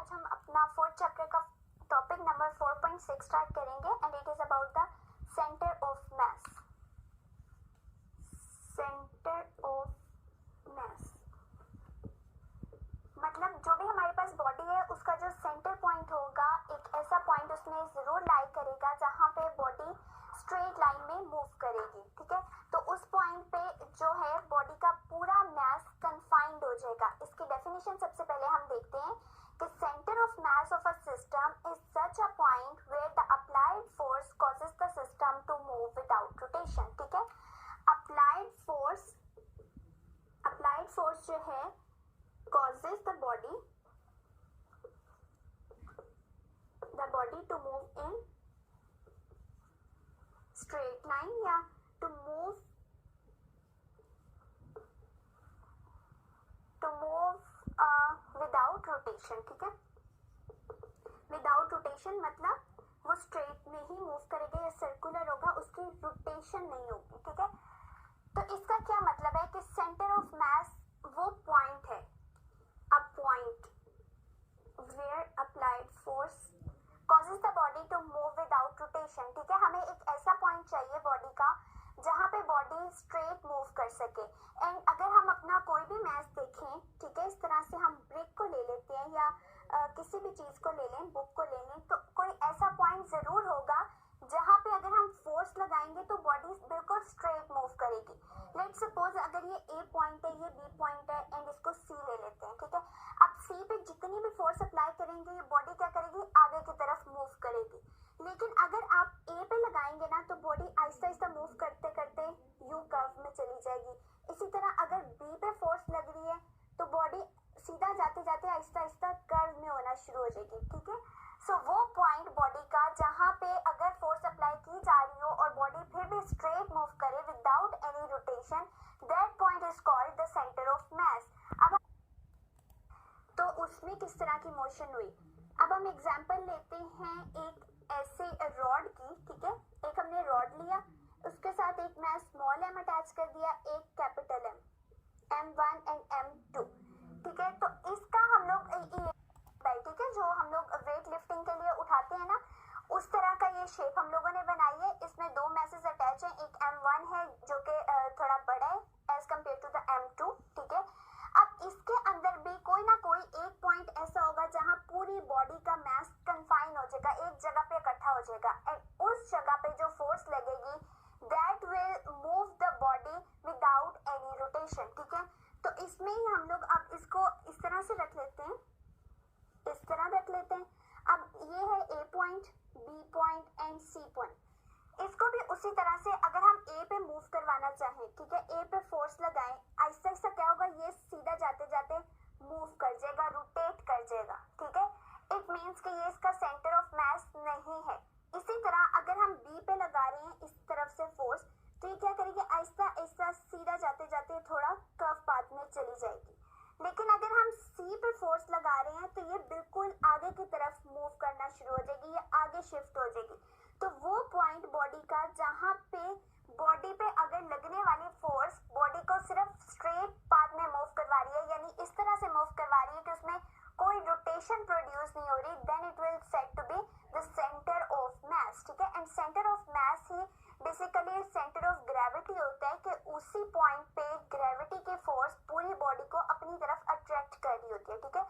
आज हम अपना फोर्थ चैप्टर का टॉपिक नंबर 4.6 स्टार्ट करेंगे and it is about the centre of mass. Centre of मास मतलब जो भी हमारे पास बॉडी है उसका जो सेंटर पॉइंट होगा, एक ऐसा पॉइंट उसमें जरूर लाई करेगा जहाँ पे बॉडी स्ट्रेट लाइन में मूव करेगी, ठीक है। तो उस पॉइंट पे जो है बॉडी का पूरा मास कंफाइंड हो जाएगा। इसकी डेफिनेशन सबसे पहले हम देखते हैं कि centre of mass of a system is such a point where the applied force causes the system to move without rotation, ठीक है। अप्लाइड फोर्स जो है causes the body to move in straight line या to move without rotation, ठीक है। Without rotation मतलब वो straight में ही मूव करेगा या सर्कुलर होगा, उसकी रोटेशन नहीं होगी, ठीक है। तो इसका क्या मतलब है कि सेंटर ऑफ मास वो पॉइंट है, a point where applied force causes the body to move without rotation, ठीक है। हमें एक ऐसा पॉइंट चाहिए बॉडी का जहाँ पे बॉडी स्ट्रेट मूव कर सके। एंड अगर हम अपना कोई भी मैच देखें, ठीक है, इस तरह से हम ब्रेक को ले लेते हैं या किसी भी चीज को ले लें, बुक को ले लें, तो कोई ऐसा पॉइंट जरूर होगा जहाँ पे अगर हम फोर्स लगाएंगे तो बॉडी बिल्कुल स्ट्रेट मूव करेगी। लेट्स सपोज अगर ये ए पॉइंट है, ये बी पॉइंट है एंड इसको सी ले लेते हैं, ठीक है। अब सी पे जितनी भी फोर्स अप्लाई करेंगे ये बॉडी क्या करेगी, आगे की तरफ मूव करेगी। लेकिन अगर आप ए पे लगाएंगे ना तो बॉडी आहिस्ता आहिस्ता मूव करते करते यू कर्व में चली जाएगी। इसी तरह अगर बी पे फोर्स लग रही है तो बॉडी सीधा जाते जाते आहिस्ता आहिस्ता कर्व में होना शुरू हो जाएगी, ठीक है। सो वो पॉइंट बॉडी का जहाँ पे अगर फोर्स अप्लाई की जा रही हो और बॉडी फिर भी स्ट्रेट मूव करे without any rotation, that point is called the centre of मास। अब तो उसमें किस तरह की मोशन हुई, अब हम एग्जांपल लेते हैं एक ऐसे रॉड की, ठीक है। एक हमने रॉड लिया, उसके साथ एक मैं स्मॉल एम अटैच कर दिया, एक capital M, M1 and M2, ठीक है। तो इसका हम लोग ठीक है, जो हम लोग वेट लिफ्टिंग के लिए उठाते हैं ना, उस तरह का ये शेप हम लोगों ने बनाई है। इसमें दो मैसेज अटैच हैं, एक M1 है जो कि थोड़ा बड़ा है as compare to the M2, ठीक है। अब इसके अंदर भी कोई ना कोई एक पॉइंट ऐसा होगा जहां पूरी बॉडी का मास कंफाइन हो जाएगा, एक जगह पे इकट्ठा हो जाएगा एंड उस जगह पे जो फोर्स लगेगी that will move the body without any rotation, ठीक है। तो इसमें ही हम लोग अब इसको इस तरह से रख लेते हैं, इस तरह रख लेते हैं। अब ये है A point, B point and C point. इसको भी उसी तरह से अगर हम ए पे मूव करवाना चाहें, ठीक है, ए पे फोर्स लगाएं, आहिस्ता आहिस्ता क्या होगा, ये सीधा जाते जाते मूव कर जाएगा, रोटेट कर जाएगा, ठीक है। इट मीन्स कि ये इसका सेंटर ऑफ मास नहीं है। इसी तरह अगर हम बी पे लगा रहे हैं इस तरफ से फोर्स, तो ये क्या करेगी, आहिस्ता आहिस्ता सीधा जाते जाते थोड़ा कर्व पाथ में चली जाएगी। लेकिन अगर हम सी पे फोर्स लगा रहे हैं तो ये बिल्कुल आगे की तरफ मूव करना शुरू हो जाएगी, ये आगे शिफ्ट हो जाएगी। तो वो पॉइंट बॉडी का जहाँ पे बॉडी पे अगर लगने वाली फोर्स बॉडी को सिर्फ स्ट्रेट पाथ में मूव करवा रही है, यानी इस तरह से मूव करवा रही है कि उसमें कोई रोटेशन प्रोड्यूस नहीं हो रही, then it will said to be the centre of mass, ठीक है। एंड सेंटर ऑफ मास ही बेसिकली सेंटर ऑफ ग्रेविटी होता है कि उसी पॉइंट पे ग्रेविटी की फोर्स पूरी बॉडी को अपनी तरफ अट्रैक्ट कर रही होती है, ठीक है।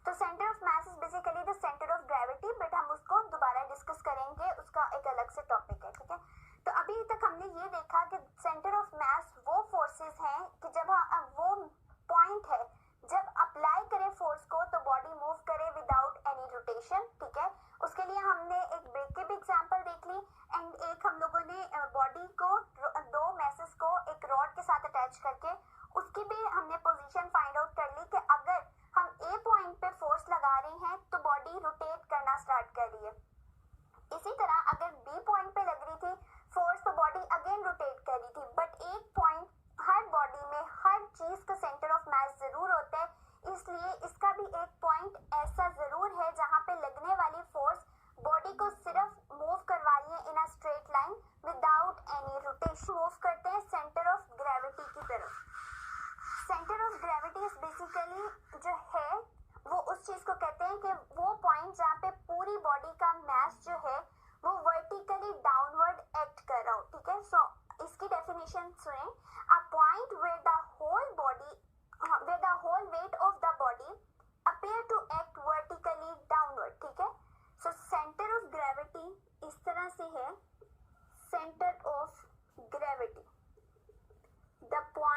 तो centre of mass is basically the centre of gravity, but हम उसको दोबारा डिस्कस करेंगे, उसका एक अलग से टॉपिक है, ठीक है। तो अभी तक हमने ये देखा कि सेंटर ऑफ मास वो फोर्सेस हैं कि जब वो पॉइंट है जब अप्लाई करें फोर्स को तो बॉडी मूव करे विदाउट एनी रोटेशन, ठीक है। उसके लिए हमने एक ब्रेक की भी एग्जांपल देख ली एंड एक हम लोगों ने बॉडी को दो मैसेज को एक रॉड के साथ attach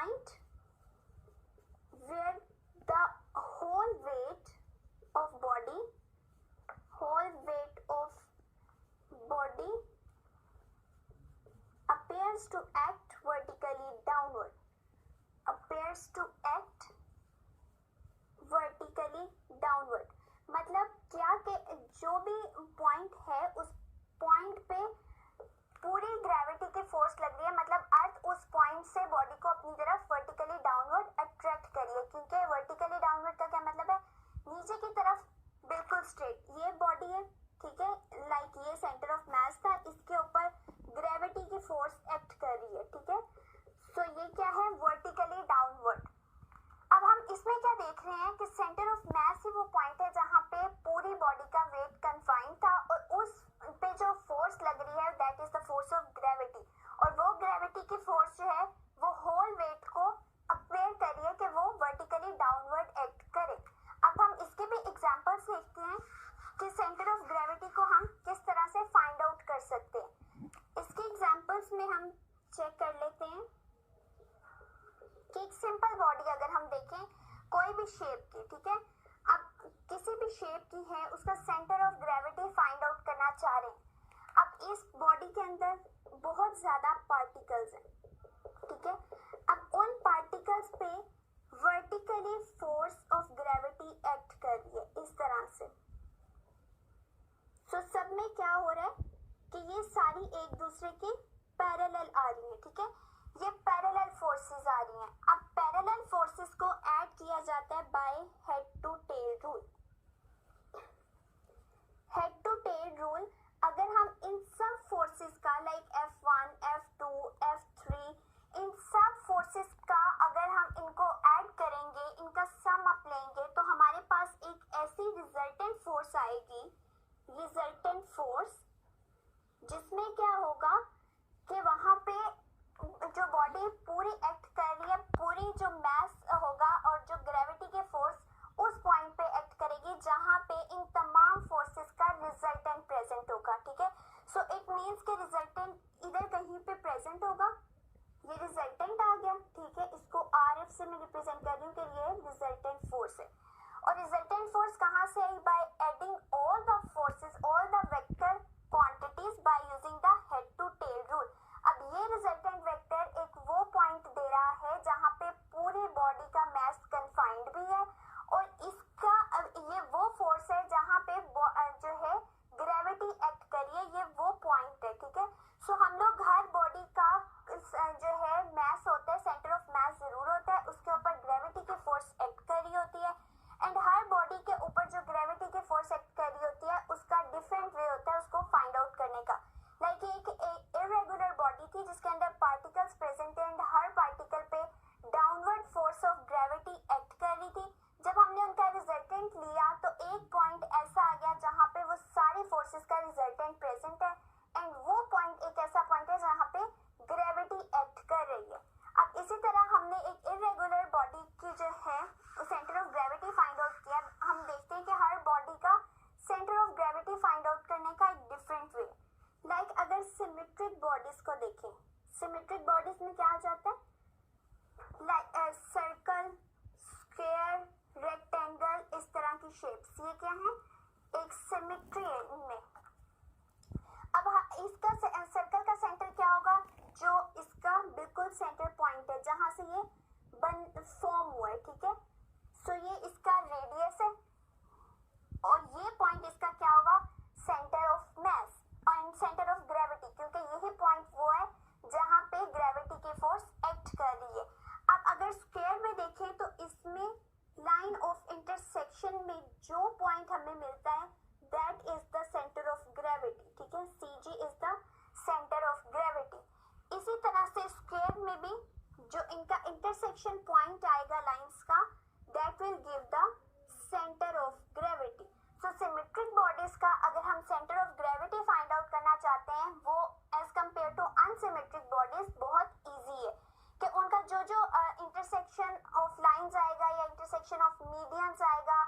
point where the whole weight of body appears to act vertically downward, मतलब क्या कि जो भी पॉइंट है उस पॉइंट पे पूरी ग्रेविटी की फोर्स लग रही है, मतलब अर्थ उस पॉइंट से बॉडी को अपनी तरफ वर्टिकली डाउनवर्ड अट्रैक्ट करी है, क्योंकि वर्टिकली डाउनवर्ड का क्या मतलब है, नीचे की तरफ बिल्कुल स्ट्रेट। ये बॉडी है, ठीक है, लाइक ये सेंटर ऑफ मास था, इसके ऊपर ग्रेविटी की फोर्स एक्ट कर रही है, ठीक है। सो ये क्या है, वर्टिकली डाउनवर्ड। अब हम इसमें क्या देख रहे हैं कि सेंटर ऑफ मास ही वो पॉइंट है जहां पे पूरी बॉडी का वेट कन्फाइंड था, और उस पे जो फोर्स लग रही है that is the force of gravity, और वो ग्रेविटी की फोर्स जो है वो होल वेट को अपेयर कर रही है कि वो वर्टिकली डाउनवर्ड एक्ट करे। अब हम इसके भी एग्जांपल्स देखते हैं कि सेंटर ऑफ ग्रेविटी को हम किस तरह से फाइंड आउट कर सकते हैं। इसके एग्जांपल्स में हम चेक कर लेते हैं कि एक सिंपल बॉडी अगर हम देखें कोई भी शेप की, ठीक है, अब किसी भी शेप की है, उसका centre of gravity find out करना चाह रहे हैं। अब इस बॉडी के अंदर बहुत ज्यादा पार्टिकल्स हैं, ठीक है, अब उन पार्टिकल्स पे vertically force of gravity act कर रही है इस तरह से। सो सब में क्या हो रहा है कि ये सारी एक दूसरे के पैरेलल आ रही है, ठीक है, ये पैरेलल फोर्सेस आ रही हैं। अब पैरेलल फोर्सेस को ऐड किया जाता है by head to tail rule. Head to tail rule, अगर हम इन सब फोर्सेस का लाइक F1, F2, F3, इन सब फोर्सेस का अगर हम इनको ऐड करेंगे, इनका सम अप लेंगे, तो हमारे पास एक ऐसी रिजल्टेंट फोर्स आएगी, रिजल्टेंट फोर्स, जिसमें क्या होगा कि वहां पे जो बॉडी पूरी एक्ट कर रही है, पूरी जो मास होगा और जो ग्रेविटी के फोर्स उस पॉइंट पे एक्ट करेगी जहां पे इन तमाम फोर्सेस का रिजल्टेंट प्रेजेंट होगा, ठीक है। सो इट मींस कि रिजल्टेंट इधर कहीं पे प्रेजेंट होगा, ये रिजल्टेंट आ गया, ठीक है, इसको RF से मैं रिप्रेजेंट कर रही हूँ कि ये रिजल्टेंट फोर्स है। और रिजल्टेंट फोर्स कहाँ से आई, by adding all the forces, all the vector quantities by using the head to tail rule. अब ये रिजल्टेंट वेक्टर एक वो पॉइंट दे रहा है जहां पे पूरी बॉडी का मास कन्फाइंड भी है, और इसका ये वो फोर्स है जहां पे जो है ग्रेविटी एक्ट करी है, ये वो पॉइंट है, ठीक है। सो हम लोग हर बॉडी का जो है मास होता है, सेंटर ऑफ मास जरूर होता है, उसके ऊपर ग्रेविटी की फोर्स एक्ट कर रही होती है, एंड हर बॉडी के ऊपर जो ग्रेविटी की फोर्स एक्ट कर रही होती है उसका डिफरेंट वे होता है उसको फाइंड आउट करने का। लाइक एक इरेगुलर बॉडी थी जिसके अंदर पार्टिकल्स प्रेजेंट थे, एंड हर पार्टिकल पे downward force of gravity act कर रही थी। जब हमने उनका रिजल्टेंट लिया तो एक पॉइंट ऐसा आ गया जहां पे वो सारी फोर्सेस का रिजल्टेंट प्रेजेंट है, एंड वो पॉइंट एक ऐसा पॉइंट है जहां पे ग्रेविटी एक्ट कर रही है। अब इसी तरह हमने एक इरेगुलर बॉडी की जो है centre of gravity find out किया। हम देखते हैं कि हर बॉडी का centre of gravity find out करने का एक डिफरेंट वे। लाइक अगर सिमेट्रिक बॉडीज को देखें, सिमेट्रिक बॉडीज में क्या आ जाता है, लाइक सर्कल, स्क्वायर, रेक्टेंगल, इस तरह की शेप्स, ये क्या है, एक सिमेट्री है इनमें। अब इसका सर्कल का सेंटर क्या होगा, जो इसका बिल्कुल सेंटर पॉइंट है जहां से ये फॉर्म हुआ है, ठीक है। सो ये इसका रेडियस है, और ये पॉइंट इसका क्या होगा, centre of mass and centre of gravity, क्योंकि यही पॉइंट वो है जहां पे ग्रेविटी की फोर्स एक्ट कर रही है। अब अगर स्क्वायर में देखें तो इसमें लाइन ऑफ इंटरसेक्शन में जो पॉइंट हमें मिलता है that is the centre of gravity, ठीक है, CG is the centre of gravity. इसी तरह से स्क्वायर में भी जो इनका इंटरसेक्शन पॉइंट आएगा लाइंस का, that will give the centre of gravity. So symmetric bodies का अगर हम centre of gravity find out करना चाहते हैं, वो as compare to unsymmetric bodies बहुत इजी है कि उनका जो इंटरसेक्शन ऑफ लाइंस आएगा या इंटरसेक्शन ऑफ मीडियंस आएगा,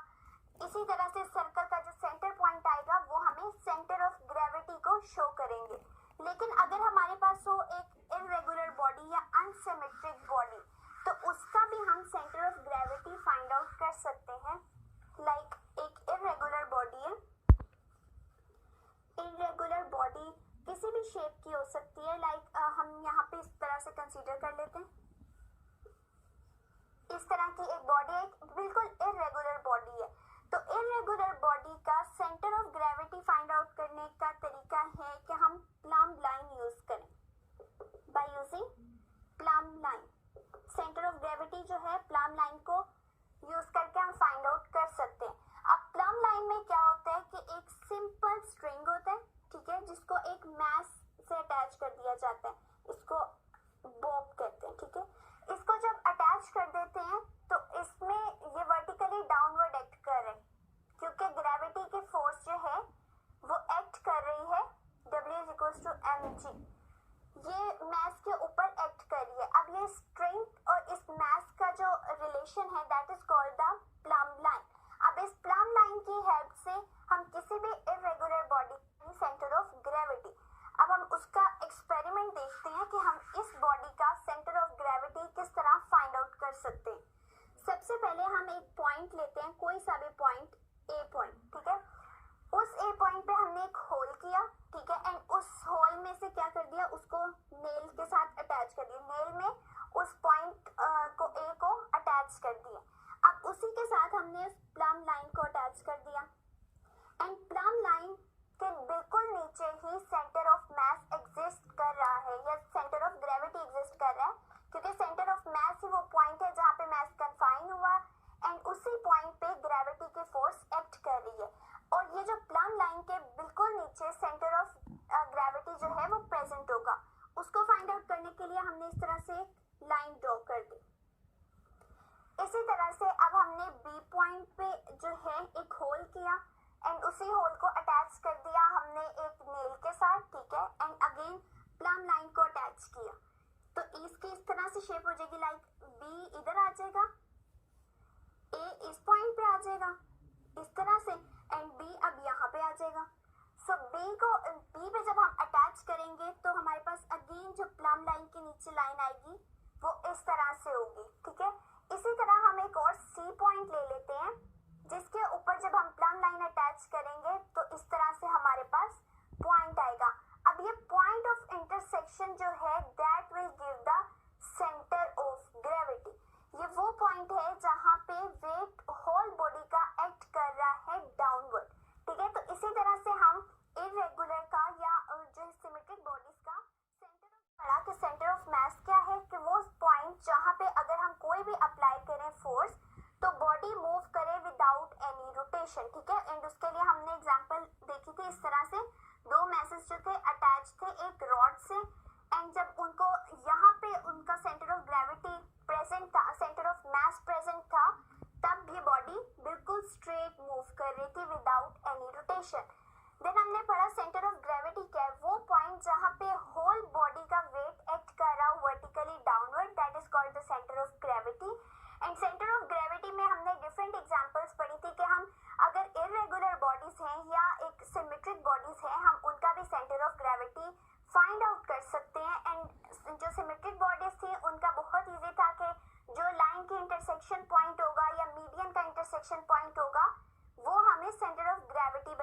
इसी तरह से सर्कल का जो सेंटर पॉइंट आएगा वो हमें सेंटर ऑफ ग्रेविटी को शो करेंगे। लेकिन अगर हमारे पास हो एक इरेगुलर बॉडी या अनसिमेट्रिक बॉडी, तो कंसीडर कर लेते हैं। इस तरह की एक बॉडी है, बिल्कुल इरेगुलर बॉडी है। तो इरेगुलर बॉडी का centre of gravity find out करने का तरीका है कि हम प्लम लाइन यूज करें। By using plum line, centre of gravity जो है प्लम लाइन को यूज करके हम फाइंड आउट कर सकते हैं। अब प्लम लाइन में क्या होता है कि एक सिंपल स्ट्रिंग होता है, ठीक है, जिसको एक मैस से अटैच कर दिया जाता है, इसको बॉब कहते हैं, ठीक है। इसको जब अटैच कर देते हैं तो इसमें ये वर्टिकली डाउनवर्ड एक्ट कर रहे हैं, क्योंकि ग्रेविटी के फोर्स जो है वो एक्ट कर रही है W=mg, ये मैस के ऊपर एक्ट कर रही है। अब ये स्ट्रिंग और इस मैस का जो रिलेशन है that is called the plum line. अब इस प्लम लाइन की हेल्प से हम किसी भी इरेगुलर बॉडी की सेंटर ऑफ ग्रेविटी, अब हम उसका एक्सपेरिमेंट देखते हैं कि हम इस बॉडी का सेंटर ऑफ ग्रेविटी किस तरह फाइंड आउट कर सकते हैं। सबसे पहले हम एक पॉइंट लेते हैं, कोई सा भी पॉइंट, ए पॉइंट, ठीक है। उस ए पॉइंट पे हमने एक होल किया, ठीक है, एंड उस होल में से क्या कर दिया, उसको नेल के साथ अटैच कर दिया, नेल में उस पॉइंट को ए को अटैच कर दिया। अब उसी के साथ हमने उस प्लम लाइन को अटैच कर दिया, एंड प्लम लाइन के बिल्कुल नीचे ही सेंटर ऑफ मैस एग्जिस्ट कर रहा है, या सेंटर ऑफ ग्रेविटी एग्जिस्ट कर रहा है, क्योंकि सेंटर ऑफ मैस ही वो पॉइंट है जहाँ पे मैस कन्फाइन हुआ, एंड उसी पॉइंट पे ग्रेविटी की फोर्स एक्ट कर रही है। और ये जो प्लम लाइन के बिल्कुल नीचे सेंटर ऑफ ग्रेविटी जो है वो प्रेजेंट होगा, उसको फाइंड आउट करने के लिए हमने इस तरह से लाइन ड्रॉ कर दी। इसी तरह से अब हमने बी पॉइंट पे जो है एक होल किया, एंड उसी होल को अटैच कर दिया हमने एक नेल के साथ, ठीक है, एंड अगेन प्लम लाइन को अटैच किया। तो इसकी इस तरह से शेप हो जाएगी, लाइक बी इधर आ जाएगा, ए इस पॉइंट पे आ जाएगा इस तरह से, एंड बी अब यहाँ पे आ जाएगा। सो बी पे जब हम अटैच करेंगे तो हमारे पास अगेन जो प्लम लाइन के नीचे लाइन आएगी वो इस तरह से होगी, ठीक है। इसी तरह हम एक और सी पॉइंट ले लेते हैं, जिसके ऊपर जब हम प्लम लाइन अटैच करेंगे तो इस तरह से हमारे पास पॉइंट आएगा। अब ये पॉइंट ऑफ इंटरसेक्शन जो है that will give the centre of gravity. ये वो पॉइंट है जहाँ पे वेट होल बॉडी का एक्ट कर रहा है डाउनवर्ड, ठीक है। तो इसी तरह से हम इरेगुलर का या जो सिमेट्रिक बॉडीज का सेंटर ऑफ पढ़ा कि सेंटर ऑफ मास क्या है, कि वो पॉइंट जहाँ पे अगर हम कोई भी अप्लाई करें फोर्स तो बॉडी मूव करे विदाउट एनी रोटेशन, ठीक है। एंड उसके लिए हमने एग्जांपल देखी थी, इस तरह से दो मैसेज जो थे अटैच थे एक रॉड से, एंड जब उनको यहाँ पे उनका सेंटर ऑफ ग्रेविटी प्रेजेंट था, सेंटर ऑफ मास प्रेजेंट था, तब ये बॉडी बिल्कुल स्ट्रेट मूव कर रही थी विदाउट एनी रोटेशन। देन हमने पढ़ा सेंटर ऑफ ग्रेविटी क्या है, वो पॉइंट जहाँ पे होल बॉडी का वेट एक्ट कर रहा हो vertically downward, that is called the centre of gravity. And centre of gravity में हमने डिफरेंट एग्जांपल्स पढ़ी थी कि हम अगर इरेगुलर बॉडीज हैं या एक सिमेट्रिक बॉडीज हैं, हम उनका भी centre of gravity find out कर सकते हैं। एंड जो सिमेट्रिक बॉडीज थी उनका बहुत ईजी था कि जो लाइन की इंटरसेक्शन पॉइंट होगा या मीडियन का इंटरसेक्शन पॉइंट होगा वो हमें सेंटर ऑफ ग्रेविटी